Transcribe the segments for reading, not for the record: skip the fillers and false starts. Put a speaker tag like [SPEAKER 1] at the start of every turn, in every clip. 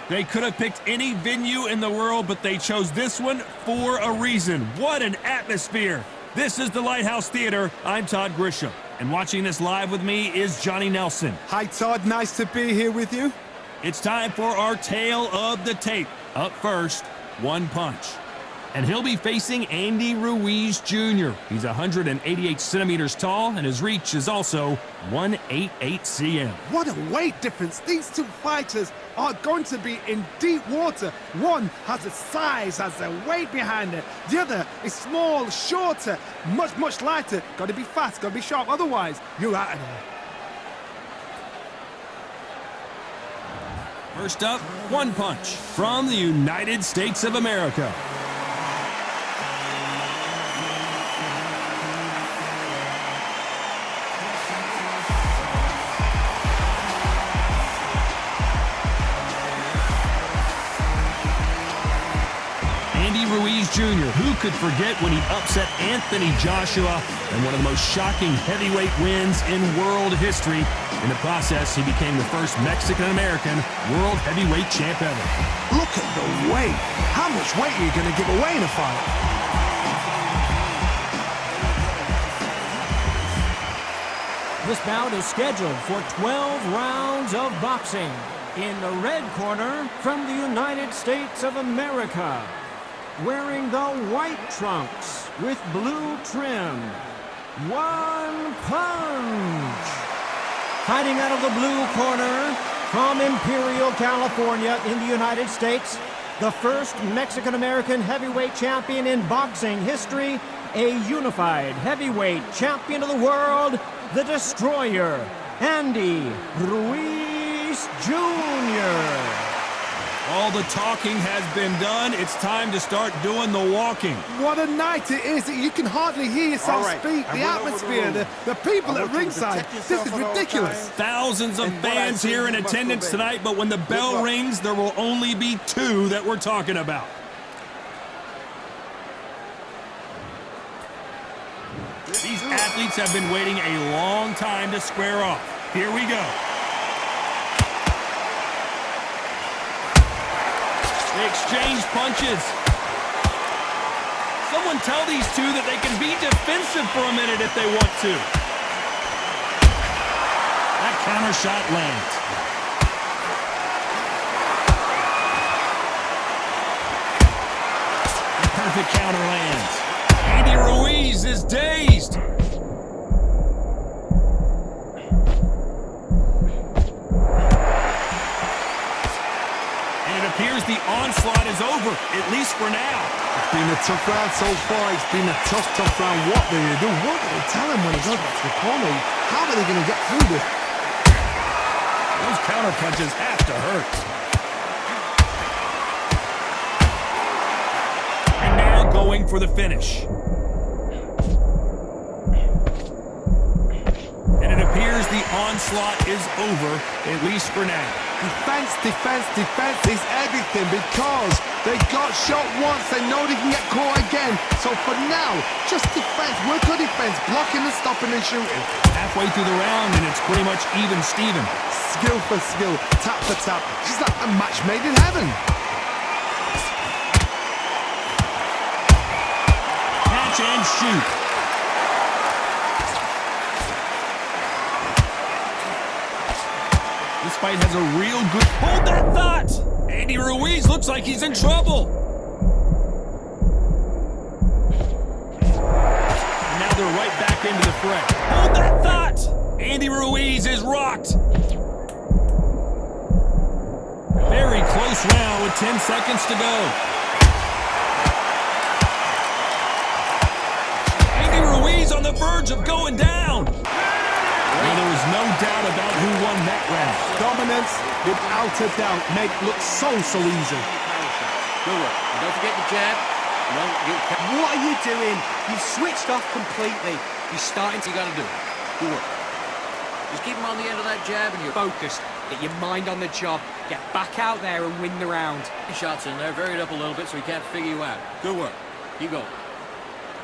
[SPEAKER 1] They could have picked any venue in the world, but they chose this one for a reason. What an atmosphere. This is the Lighthouse Theater. I'm Todd Grisham, and watching this live with me is Johnny Nelson.
[SPEAKER 2] Hi, Todd. Nice to be here with you.
[SPEAKER 1] It's time for our tale of the tape. Up first, One Punch. And he'll be facing Andy Ruiz Jr. He's 188 centimeters tall, and his reach is also 188 cm.
[SPEAKER 2] What a weight difference. These two fighters are going to be in deep water. One has the size, has the weight behind it. The other is small, shorter, much lighter. Got to be fast, got to be sharp. Otherwise, you're out of there.
[SPEAKER 1] First up, One Punch from the United States of America. Andy Ruiz Jr., who could forget when he upset Anthony Joshua in one of the most shocking heavyweight wins in world history. In the process, he became the first Mexican-American world heavyweight champ ever.
[SPEAKER 2] Look at the weight. How much weight are you going to give away in a fight?
[SPEAKER 3] This bout is scheduled for 12 rounds of boxing. In the red corner, from the United States of America, wearing the white trunks with blue trim, One Punch. Fighting out of the blue corner, from Imperial, California in the United States, the first Mexican-American heavyweight champion in boxing history, a unified heavyweight champion of the world, the Destroyer, Andy Ruiz Jr.
[SPEAKER 1] All the talking has been done. It's time to start doing the walking.
[SPEAKER 2] What a night it is. You can hardly hear yourself speak. The atmosphere, the people at ringside. This is ridiculous.
[SPEAKER 1] Thousands of fans here in attendance tonight, but when the bell rings, there will only be two that we're talking about. These athletes have been waiting a long time to square off. Here we go. They exchange punches. Someone tell these two that they can be defensive for a minute if they want to. That counter shot lands. The perfect counter lands. Andy Ruiz is dazed. Appears the onslaught is over, at least for now.
[SPEAKER 2] It's been a tough round so far. It's been a tough round. What do they do? What do they tell him when he goes back to the corner? How are they going to get through this?
[SPEAKER 1] Those counter punches have to hurt. And now going for the finish. And it appears the onslaught is over, at least for now.
[SPEAKER 2] Defense is everything because they got shot once. They know they can get caught again. So for now, just defense. Work on defense. Blocking and stopping and shooting.
[SPEAKER 1] Halfway through the round and it's pretty much even Steven.
[SPEAKER 2] Skill for skill. Tap for tap. Just like a match made in heaven.
[SPEAKER 1] Catch and shoot. This fight has a real good... Hold that thought! Andy Ruiz looks like he's in trouble. And now they're right back into the fray. Hold that thought! Andy Ruiz is rocked. Very close round with 10 seconds to go. Andy Ruiz on the verge of going down. Well, there was no doubt about who won that round.
[SPEAKER 2] Dominance, without a doubt, make it look so easy.
[SPEAKER 4] Good work. Don't forget the jab.
[SPEAKER 5] What are you doing? You've switched off completely. You're starting to...
[SPEAKER 4] You got to do it. Good work. Just keep him on the end of that jab and you're
[SPEAKER 5] focused. Get your mind on the job. Get back out there and win the round.
[SPEAKER 4] shots in there, varied up a little bit so he can't figure you out. Good work. Keep going.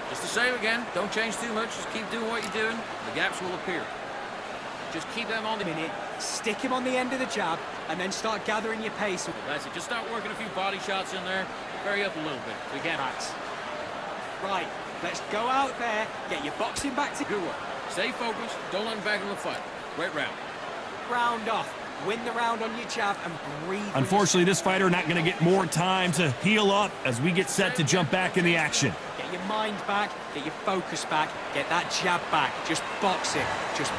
[SPEAKER 4] Just the same again. Don't change too much. Just keep doing what you're doing. The gaps will appear. Just keep them on the minute.
[SPEAKER 5] Stick him on the end of the jab and then start gathering your pace.
[SPEAKER 4] That's it. Just start working a few body shots in there. Vary up a little bit. We get it.
[SPEAKER 5] Right, let's go out there, get your boxing back to
[SPEAKER 4] Good work. Stay focused. Don't let him back in the fight. Great round.
[SPEAKER 5] round off. Win the round on your jab and breathe.
[SPEAKER 1] Unfortunately, this fighter not going to get more time to heal up as we get set to jump back in the action.
[SPEAKER 5] Get your mind back, get your focus back, get that jab back. Just box it. Just...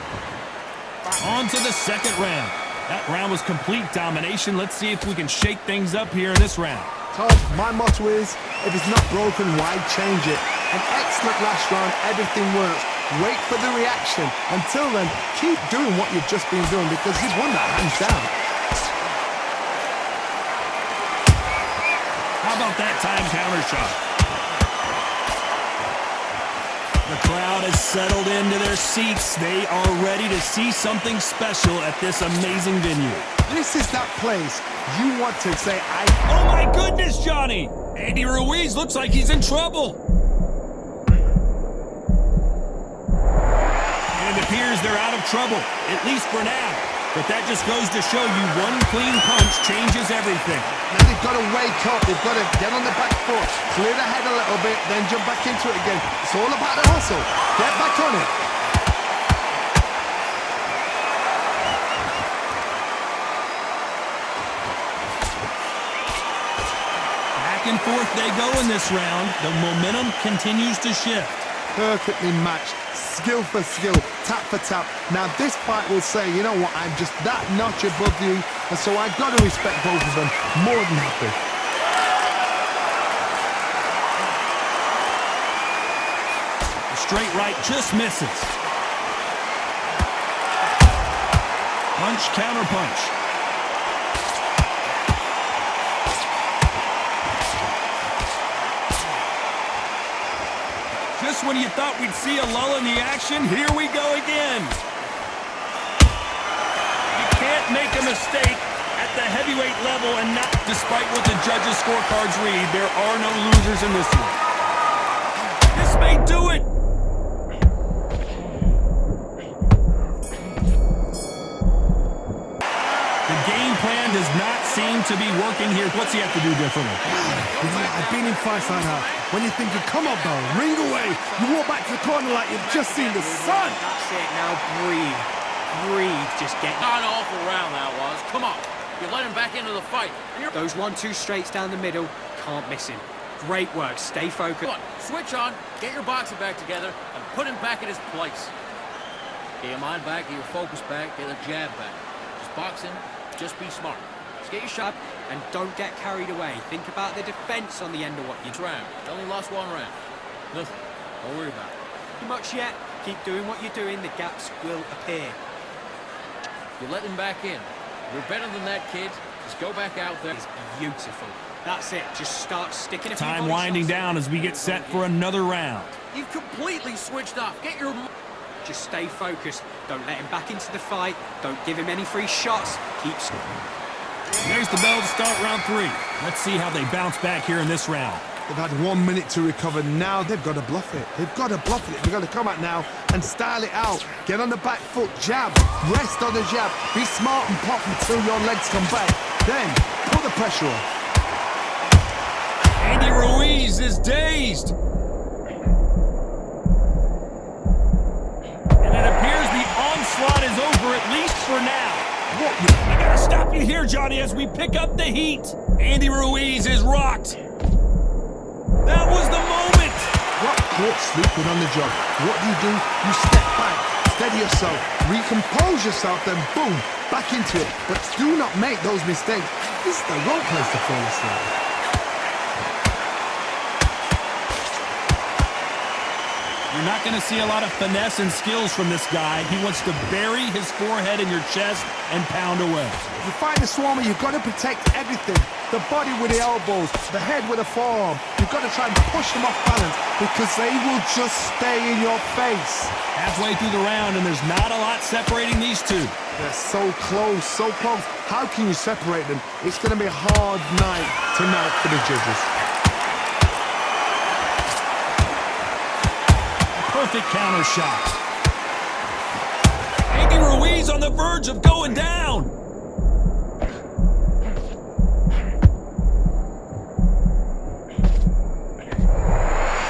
[SPEAKER 1] On to the second round. That round was complete domination. Let's see if we can shake things up here in this round.
[SPEAKER 2] Todd, my motto is, if it's not broken, why change it? An excellent last round, everything works. Wait for the reaction. Until then, keep doing what you've just been doing because you've won that hands down.
[SPEAKER 1] How about that time counter shot? The crowd has settled into their seats. They are ready to see something special at this amazing venue.
[SPEAKER 2] This is that place you want to say,
[SPEAKER 1] Oh my goodness, Johnny! Andy Ruiz looks like he's in trouble. And it appears they're out of trouble, at least for now. But that just goes to show you one clean punch changes everything.
[SPEAKER 2] Now they've got to wake up, they've got to get on the back foot, clear the head a little bit, then jump back into it again. It's all about the hustle. Get back on it.
[SPEAKER 1] Back and forth they go in this round. The momentum continues to shift.
[SPEAKER 2] Perfectly matched, skill for skill, tap for tap. Now this fight will say, you know what, I'm just that notch above you, and so I've got to respect both of them more than happy.
[SPEAKER 1] The straight right just misses. Punch, counter punch. Just when you thought we'd see a lull in the action, here we go again. You can't make a mistake at the heavyweight level and not, despite what the judges' scorecards read, there are no losers in this one. This may do it. The game plan does not seem to be working here. What's he have to do differently?
[SPEAKER 2] I've been in fights like that. When you're thinking, come on, bro, ring away. You walk back to the corner like you've just seen the sun.
[SPEAKER 5] That's it, now breathe. Breathe, just get...
[SPEAKER 4] Not an awful round that was. Come on. You let him back into the fight.
[SPEAKER 5] Those 1-2 straights down the middle, can't miss him. Great work, stay focused.
[SPEAKER 4] Come on, switch on, get your boxing back together, and put him back in his place. Get your mind back, get your focus back, get the jab back. Just boxing, just be smart. Just get your shot.
[SPEAKER 5] And don't get carried away. Think about the defense on the end of what you're
[SPEAKER 4] round. You only lost one round. Nothing. Don't worry about it.
[SPEAKER 5] Too much yet. Keep doing what you're doing. The gaps will appear.
[SPEAKER 4] You let him back in. You're better than that, kid. Just go back out there.
[SPEAKER 5] It's beautiful. That's it. Just start sticking a few
[SPEAKER 1] Time
[SPEAKER 5] body
[SPEAKER 1] winding
[SPEAKER 5] shots.
[SPEAKER 1] down as we get set for another round.
[SPEAKER 4] You've completely switched off. Get your...
[SPEAKER 5] Just stay focused. Don't let him back into the fight. Don't give him any free shots. Keep...
[SPEAKER 1] There's the bell to start round 3. Let's see how they bounce back here in this round.
[SPEAKER 2] They've had 1 minute to recover. Now they've got to bluff it. They've got to bluff it. They've got to come out now and style it out. Get on the back foot, jab, rest on the jab. Be smart and pop until your legs come back. Then put the pressure on.
[SPEAKER 1] Andy Ruiz is dazed. And it appears the onslaught is over, at least for now. I gotta stop you here, Johnny, as we pick up the heat. Andy Ruiz is rocked. That was the moment.
[SPEAKER 2] What caught sleeping on the job? What do? You step back, steady yourself, recompose yourself, then boom, back into it. But do not make those mistakes. This is the wrong place to fall asleep.
[SPEAKER 1] You're not going to see a lot of finesse and skills from this guy. He wants to bury his forehead in your chest and pound away.
[SPEAKER 2] You fight a swarmer, you've got to protect everything. The body with the elbows, the head with the forearm. You've got to try and push them off balance because they will just stay in your face.
[SPEAKER 1] Halfway through the round, and there's not a lot separating these two.
[SPEAKER 2] They're so close, so close. How can you separate them? It's going to be a hard night tonight for the judges.
[SPEAKER 1] Perfect counter shot. And Andy Ruiz on the verge of going down.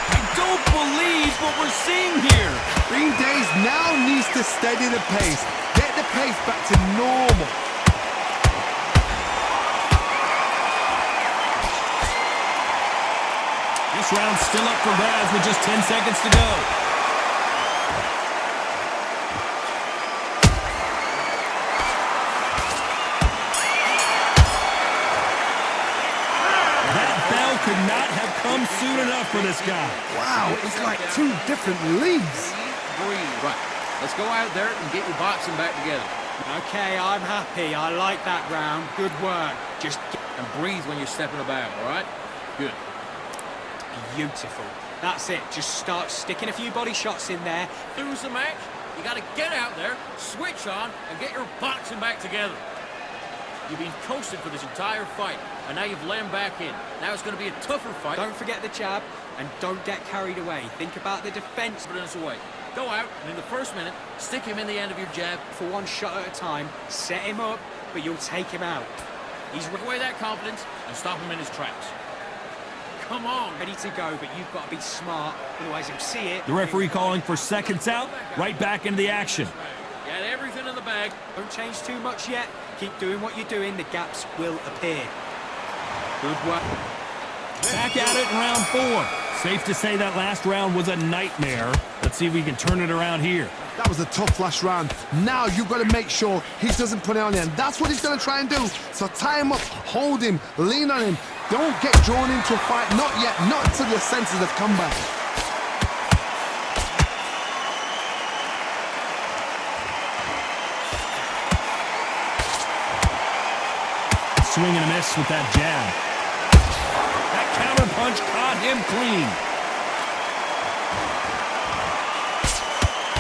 [SPEAKER 1] I don't believe what we're seeing here.
[SPEAKER 2] Green Days now needs to steady the pace. Get the pace back to normal.
[SPEAKER 1] This round's still up for grabs with just 10 seconds to go. That bell could not have come soon enough for this guy.
[SPEAKER 2] Wow, it's like two different leagues.
[SPEAKER 4] Breathe. Right. Let's go out there and get your boxing back together.
[SPEAKER 5] Okay, I'm happy. I like that round. Good work. Just
[SPEAKER 4] And breathe when you're stepping about, all right? Good.
[SPEAKER 5] beautiful. That's it. Just start sticking a few body shots in there.
[SPEAKER 4] Lose the match, you got to get out there, switch on, and get your boxing back together. You've been coasted for this entire fight, and now you've lain back in. Now it's going to be a tougher fight.
[SPEAKER 5] Don't forget the jab, and don't get carried away. Think about the defense.
[SPEAKER 4] Confidence away. Go out, and in the first minute, stick him in the end of your jab.
[SPEAKER 5] For one shot at a time, set him up, but you'll take him out.
[SPEAKER 4] He's away that confidence and stop him in his tracks. Come on.
[SPEAKER 5] Ready to go, but you've got to be smart, otherwise he'll see it.
[SPEAKER 1] The referee calling for seconds out, right back into the action.
[SPEAKER 4] Got everything in the bag.
[SPEAKER 5] Don't change too much yet. Keep doing what you're doing, the gaps will appear. Good work.
[SPEAKER 1] Back at it in round 4. Safe to say that last round was a nightmare. Let's see if we can turn it around here.
[SPEAKER 2] That was a tough last round. Now you've got to make sure he doesn't put it on you, and that's what he's going to try and do. So tie him up, hold him, lean on him. Don't get drawn into a fight, not yet, not until your senses have come back.
[SPEAKER 1] Swing and a miss with that jab. That counter punch caught him clean.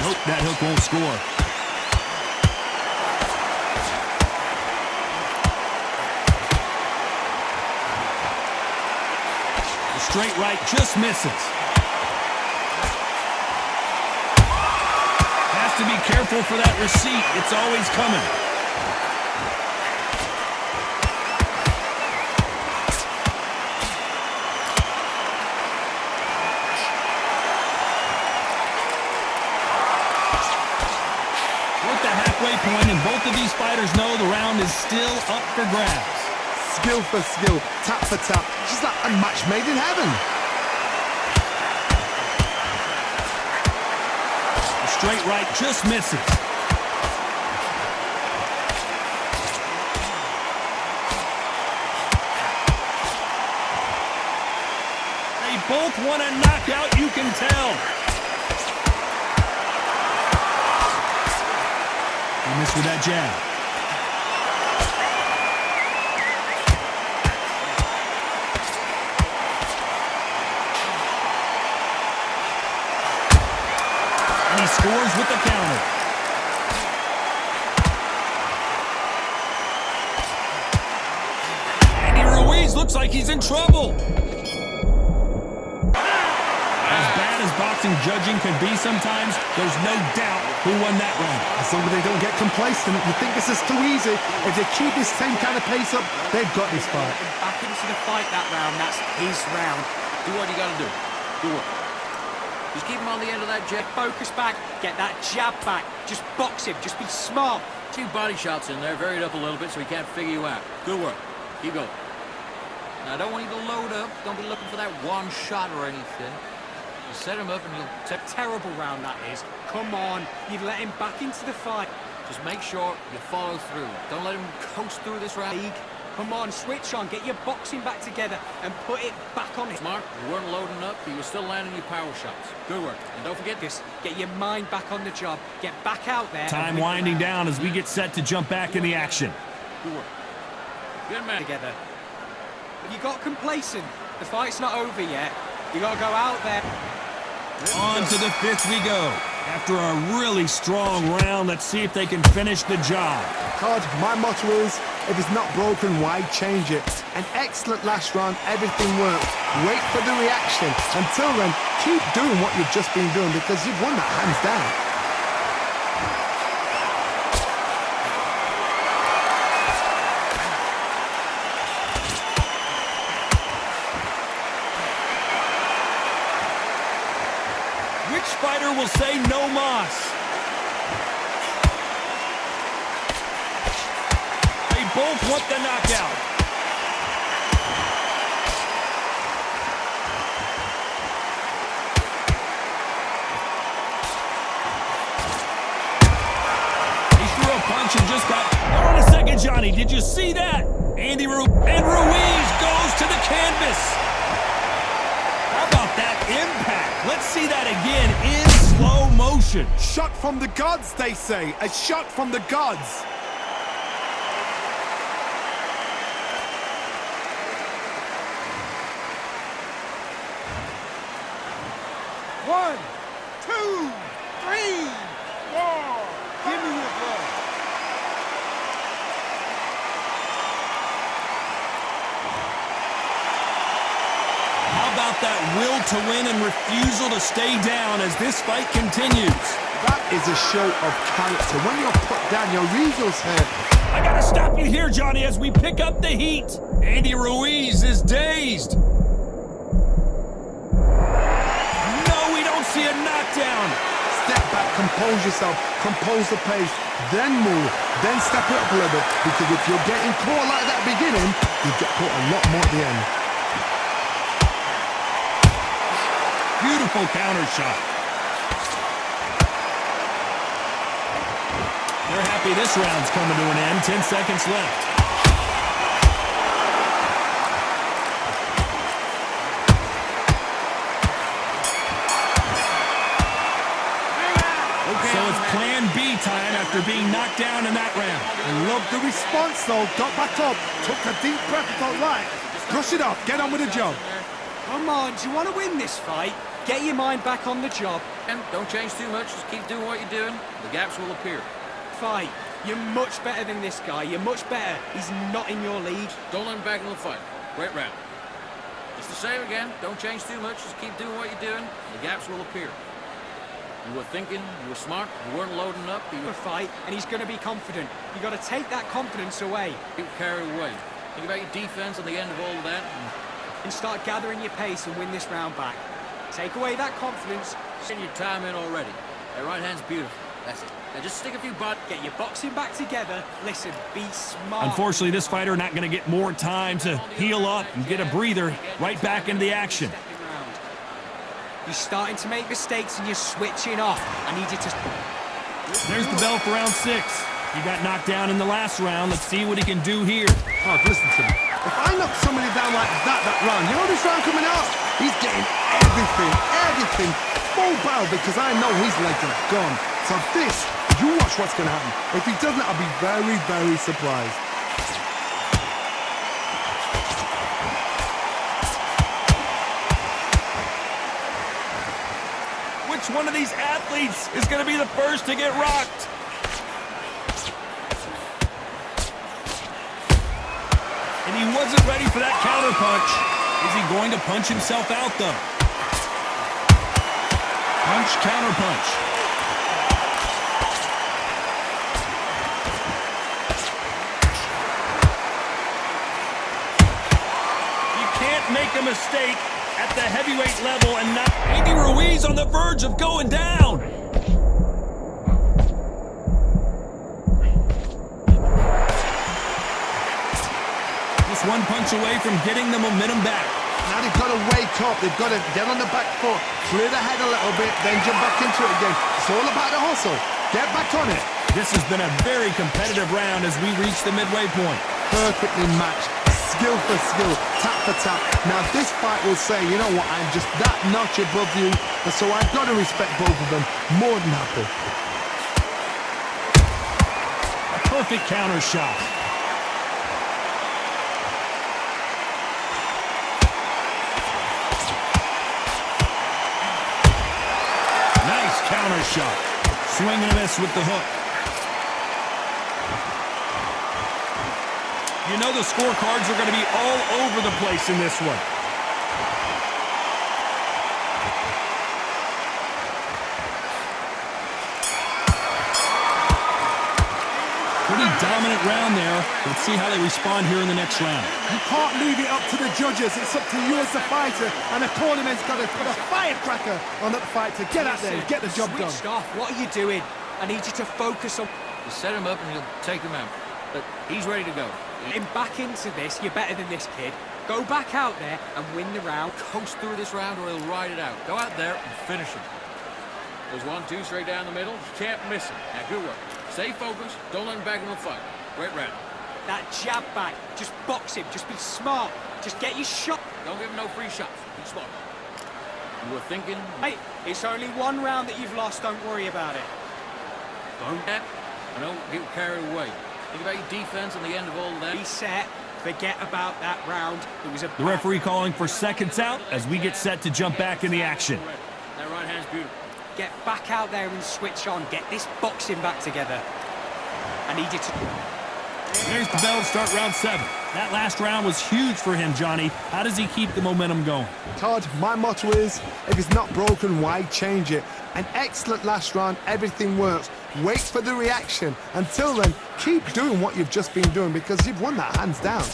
[SPEAKER 1] Nope, that hook won't score. The straight right just misses. Has to be careful for that receipt. It's always coming. Point, and both of these fighters know the round is still up for grabs.
[SPEAKER 2] Skill for skill, tap for tap, just like a match made in heaven.
[SPEAKER 1] The straight right just misses. They both want a knockout, you can tell. He missed with that jab. And he scores with the counter. Andy Ruiz looks like he's in trouble. As bad as boxing judging can be sometimes, there's no doubt who won that round.
[SPEAKER 2] As long as they don't get complacent, you think this is too easy. If they keep this same kind of pace up, they've got this fight.
[SPEAKER 5] Back into the fight that round, that's his round.
[SPEAKER 4] Do what you got to do. Do it. Just keep him on the end of that jab.
[SPEAKER 5] Focus back, get that jab back. Just box him, just be smart.
[SPEAKER 4] 2 body shots in there, varied up a little bit so he can't figure you out. Good work. Keep going. Now, I don't want you to load up. Don't be looking for that one shot or anything. You set him up and you'll...
[SPEAKER 5] It's a terrible round, that is. Come on, you've let him back into the fight.
[SPEAKER 4] Just make sure you follow through. Don't let him coast through this round.
[SPEAKER 5] Come on, switch on, get your boxing back together and put it back on it.
[SPEAKER 4] Smart, you weren't loading up, but you were still landing your power shots. Good work. And don't forget
[SPEAKER 5] this. Get your mind back on the job. Get back out there.
[SPEAKER 1] Time winding down as we get set to jump back in the action.
[SPEAKER 4] Good work. Good man.
[SPEAKER 5] Together. But you got complacent. The fight's not over yet. You got to go out there.
[SPEAKER 1] On to the 5th we go. After a really strong round, let's see if they can finish the job.
[SPEAKER 2] Todd, my motto is, if it's not broken, why change it? An excellent last round, everything worked. Wait for the reaction. Until then, keep doing what you've just been doing because you've won that hands down.
[SPEAKER 1] fighter will say no mas. They both want the knockout. He threw a punch and just got... Hold on a second, Johnny. Did you see that? And Ruiz goes to the canvas. How about that impact? Let's see that again in slow motion.
[SPEAKER 2] Shot from the gods, they say. A shot from the gods. One, two, three, four. Give me your blood.
[SPEAKER 1] How about that will to win and refusal to stay down as this fight continues?
[SPEAKER 2] That is a show of character. When you're put down, your Ruiz's head.
[SPEAKER 1] I gotta stop you here, Johnny, as we pick up the heat. Andy Ruiz is dazed. No, we don't see a knockdown.
[SPEAKER 2] Step back, compose yourself, compose the pace, then move, then step it up a little bit. Because if you're getting caught like that beginning, you get caught a lot more at the end.
[SPEAKER 1] Beautiful counter shot. They're happy this round's coming to an end. 10 seconds left. So it's plan B time after being knocked down in that round.
[SPEAKER 2] I love the response though. Got back up, took a deep breath, thought, right, brush it off, get on with the job.
[SPEAKER 5] Come on, do you want to win this fight? Get your mind back on the job.
[SPEAKER 4] And don't change too much. Just keep doing what you're doing. The gaps will appear.
[SPEAKER 5] Fight. You're much better than this guy. You're much better. He's not in your league.
[SPEAKER 4] Don't let him back in the fight. Great round. Just the same again. Don't change too much. Just keep doing what you're doing. The gaps will appear. You were thinking. You were smart. You weren't loading up. You were...
[SPEAKER 5] A fight, and he's going to be confident. You got to take that confidence away.
[SPEAKER 4] People carried away. Think about your defense on the end of all of that.
[SPEAKER 5] And start gathering your pace and win this round back. Take away that confidence.
[SPEAKER 4] Send your time in already. That right hand's beautiful. That's it. Now just stick a few butt.
[SPEAKER 5] Get your boxing back together. Listen, be smart.
[SPEAKER 1] Unfortunately, this fighter not going to get more time to heal up and get a breather. Right back into the action.
[SPEAKER 5] You're starting to make mistakes and you're switching off. I need you to...
[SPEAKER 1] There's the bell for round 6. He got knocked down in the last round. Let's see what he can do here.
[SPEAKER 2] Oh, listen to me. If I knock somebody down like that round, you know this round coming out? He's getting everything full barrel because I know his legs are gone. So this, you watch what's going to happen. If he doesn't, I'll be very, very surprised.
[SPEAKER 1] Which one of these athletes is going to be the first to get rocked? And he wasn't ready for that counter punch. Is he going to punch himself out, though? Punch, counter punch. You can't make a mistake at the heavyweight level and not... Andy Ruiz on the verge of going down. Just one punch away from getting the momentum back.
[SPEAKER 2] Now they've got to wake up. They've got to get on the back foot, clear the head a little bit, then jump back into it again. It's all about the hustle. Get back on it.
[SPEAKER 1] This has been a very competitive round as we reach the midway point.
[SPEAKER 2] Perfectly matched. Skill for skill, tap for tap. Now this fight will say, you know what, I'm just that notch above you, and so I've got to respect both of them. More than happy.
[SPEAKER 1] A perfect counter shot. Nice counter shot. Swing and a miss with the hook. You know the scorecards are going to be all over the place in this one. Pretty dominant round there. Let's see how they respond here in the next round.
[SPEAKER 2] You can't leave it up to the judges. It's up to you as the fighter, and the tournament's got to put a firecracker on that fight to get out there and get the job done.
[SPEAKER 5] Switched off. What are you doing? I need you to focus on...
[SPEAKER 4] You set him up and you'll take him out. But he's ready to go.
[SPEAKER 5] Getting back into this, you're better than this kid. Go back out there and win the round.
[SPEAKER 4] Coast through this round or he'll ride it out. Go out there and finish him. There's 1-2 straight down the middle. You can't miss him. Now, good work. Stay focused. Don't let him back into the fight. Great round.
[SPEAKER 5] That jab back. Just box him. Just be smart. Just get your shot.
[SPEAKER 4] Don't give him no free shots. Be smart. You were thinking...
[SPEAKER 5] Hey, it's only one round that you've lost. Don't worry about it.
[SPEAKER 4] Don't get... I don't get carried away. Think about your defense and the end of all that.
[SPEAKER 5] Be set. Forget about that round. It was a...
[SPEAKER 1] The referee calling for seconds out as we get set to jump back in the action.
[SPEAKER 4] That right hand's beautiful.
[SPEAKER 5] Get back out there and switch on. Get this boxing back together. I need you to...
[SPEAKER 1] There's the bell to start round 7. That last round was huge for him, Johnny. How does he keep the momentum going?
[SPEAKER 2] Todd, my motto is, if it's not broken, why change it? An excellent last round, everything works. Wait for the reaction. Until then, keep doing what you've just been doing because you've won that hands down.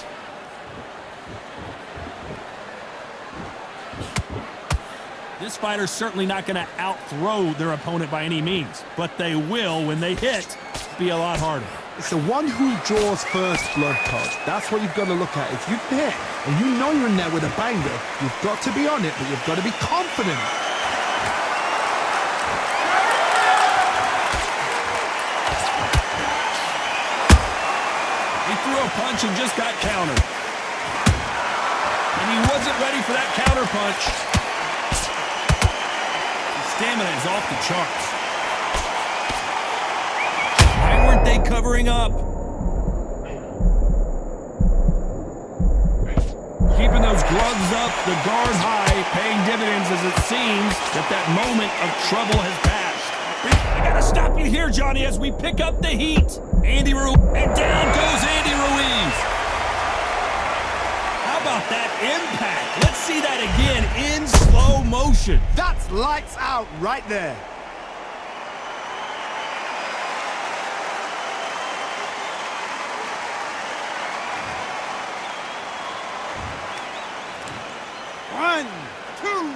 [SPEAKER 1] This fighter's certainly not going to out-throw their opponent by any means, but they will, when they hit, be a lot harder.
[SPEAKER 2] It's the one who draws first blood, Todd. That's what you've got to look at. If you hit and you know you're in there with a banger, you've got to be on it, but you've got to be confident.
[SPEAKER 1] He threw a punch and just got countered. And he wasn't ready for that counter punch. His stamina is off the charts. Why weren't they covering up? Keeping those gloves up, the guard high, paying dividends as it seems that moment of trouble has passed. I gotta stop you here, Johnny, as we pick up the heat. Andy Ruiz, and down goes Andy Ruiz. How about that impact? Let's see that again in slow motion.
[SPEAKER 2] That's lights out right there. One, two,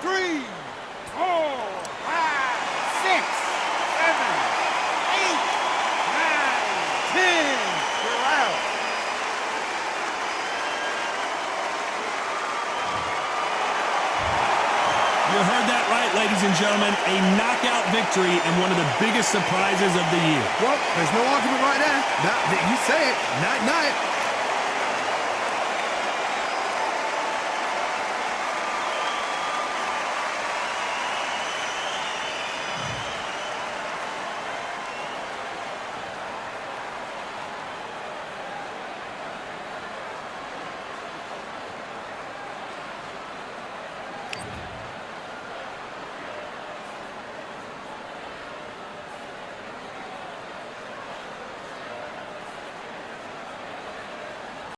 [SPEAKER 2] three, 4, 5, 6, 7, 8, 9, 10. You're out.
[SPEAKER 1] You heard that right, ladies and gentlemen. A knockout victory and one of the biggest surprises of the year.
[SPEAKER 2] Well, there's no argument right there. You say it. Night, night.